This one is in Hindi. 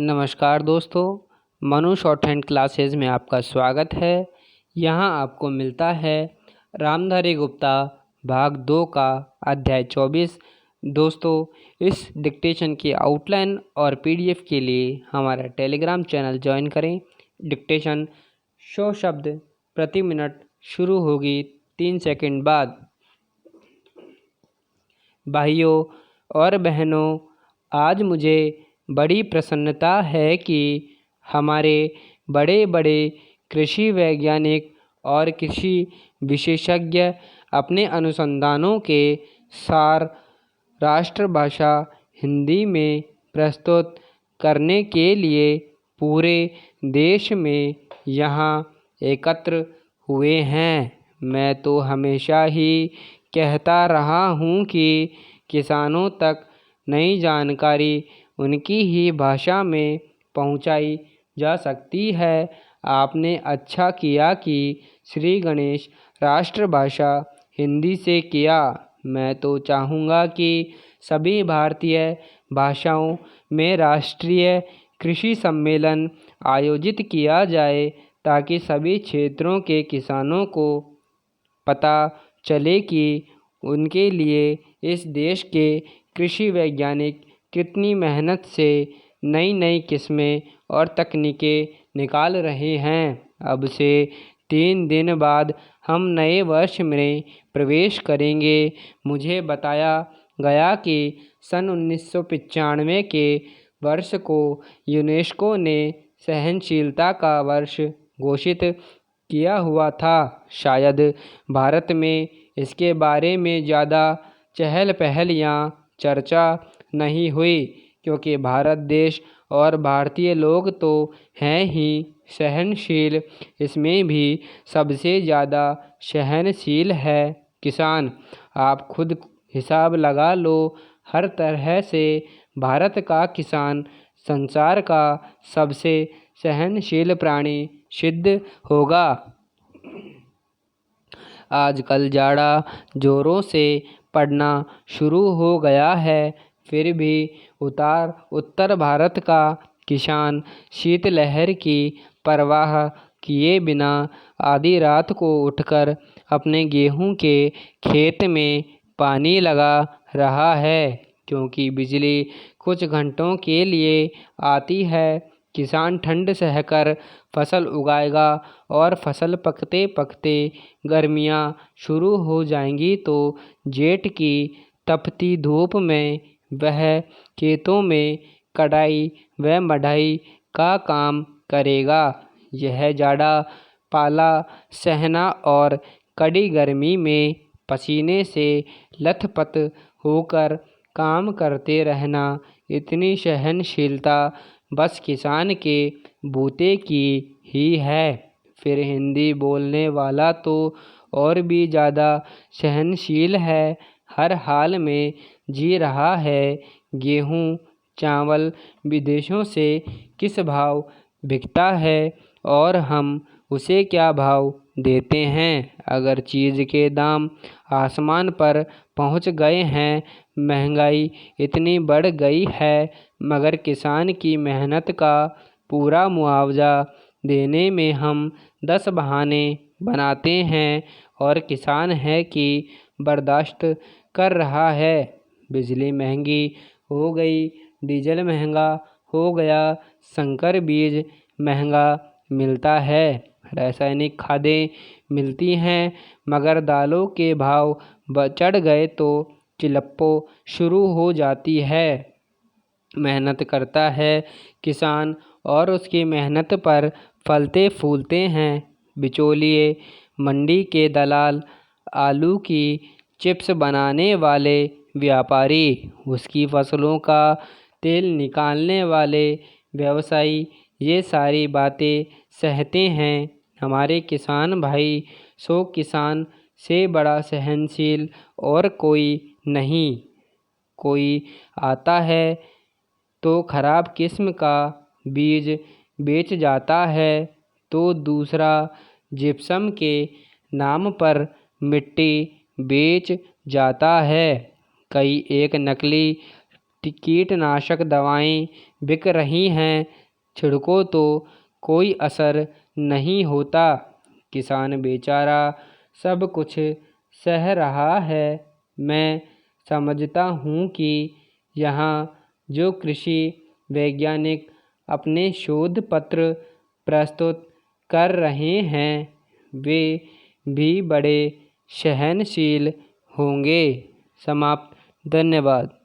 नमस्कार दोस्तों, मनु शॉर्ट हैंड क्लासेस में आपका स्वागत है। यहाँ आपको मिलता है रामधारी गुप्ता भाग 2 का अध्याय 24। दोस्तों, इस डिक्टेशन की आउटलाइन और पीडीएफ के लिए हमारा टेलीग्राम चैनल ज्वाइन करें। डिक्टेशन 100 शब्द प्रति मिनट शुरू होगी 3 सेकंड बाद। भाइयों और बहनों, आज मुझे बड़ी प्रसन्नता है कि हमारे बड़े बड़े कृषि वैज्ञानिक और कृषि विशेषज्ञ अपने अनुसंधानों के सार राष्ट्रभाषा हिंदी में प्रस्तुत करने के लिए पूरे देश में यहाँ एकत्र हुए हैं। मैं तो हमेशा ही कहता रहा हूँ कि किसानों तक नई जानकारी उनकी ही भाषा में पहुंचाई जा सकती है। आपने अच्छा किया कि श्री गणेश राष्ट्रभाषा हिंदी से किया। मैं तो चाहूँगा कि सभी भारतीय भाषाओं में राष्ट्रीय कृषि सम्मेलन आयोजित किया जाए ताकि सभी क्षेत्रों के किसानों को पता चले कि उनके लिए इस देश के कृषि वैज्ञानिक कितनी मेहनत से नई नई किस्में और तकनीकें निकाल रहे हैं। अब से 3 दिन बाद हम नए वर्ष में प्रवेश करेंगे। मुझे बताया गया कि सन 1995 के वर्ष को यूनेस्को ने सहनशीलता का वर्ष घोषित किया हुआ था। शायद भारत में इसके बारे में ज़्यादा चहल पहल या चर्चा नहीं हुई, क्योंकि भारत देश और भारतीय लोग तो हैं ही सहनशील, इसमें भी सबसे ज़्यादा सहनशील है किसान। आप खुद हिसाब लगा लो, हर तरह से भारत का किसान संसार का सबसे सहनशील प्राणी सिद्ध होगा। आजकल जाड़ा जोरों से पड़ना शुरू हो गया है, फिर भी उत्तर भारत का किसान शीतलहर की परवाह किए बिना आधी रात को उठकर अपने गेहूं के खेत में पानी लगा रहा है, क्योंकि बिजली कुछ घंटों के लिए आती है। किसान ठंड सहकर फसल उगाएगा और फसल पकते पकते गर्मियाँ शुरू हो जाएंगी तो जेठ की तपती धूप में वह खेतों में कटाई व मढ़ाई का काम करेगा। यह जाड़ा पाला सहना और कड़ी गर्मी में पसीने से लथपथ होकर काम करते रहना, इतनी सहनशीलता बस किसान के बूते की ही है। फिर हिंदी बोलने वाला तो और भी ज़्यादा सहनशील है, हर हाल में जी रहा है। गेहूँ चावल विदेशों से किस भाव बिकता है और हम उसे क्या भाव देते हैं। अगर चीज़ के दाम आसमान पर पहुंच गए हैं, महंगाई इतनी बढ़ गई है, मगर किसान की मेहनत का पूरा मुआवजा देने में हम 10 बहाने बनाते हैं और किसान है कि बर्दाश्त कर रहा है। बिजली महंगी हो गई, डीजल महंगा हो गया, संकर बीज महंगा मिलता है, रासायनिक खादें मिलती हैं, मगर दालों के भाव चढ़ गए तो चिल्लप्पो शुरू हो जाती है। मेहनत करता है किसान और उसकी मेहनत पर फलते फूलते हैं बिचौलिए, मंडी के दलाल, आलू की चिप्स बनाने वाले व्यापारी, उसकी फसलों का तेल निकालने वाले व्यवसायी, ये सारी बातें सहते हैं। हमारे किसान भाई, 100 किसान से बड़ा सहनशील और कोई नहीं। कोई आता है तो खराब किस्म का बीज बेच जाता है, तो दूसरा जिप्सम के नाम पर मिट्टी बेच जाता है। कई एक नकली कीटनाशक दवाएं बिक रही हैं, छिड़को तो कोई असर नहीं होता। किसान बेचारा सब कुछ सह रहा है। मैं समझता हूँ कि यहाँ जो कृषि वैज्ञानिक अपने शोध पत्र प्रस्तुत कर रहे हैं वे भी बड़े सहनशील होंगे। समाप्त। धन्यवाद।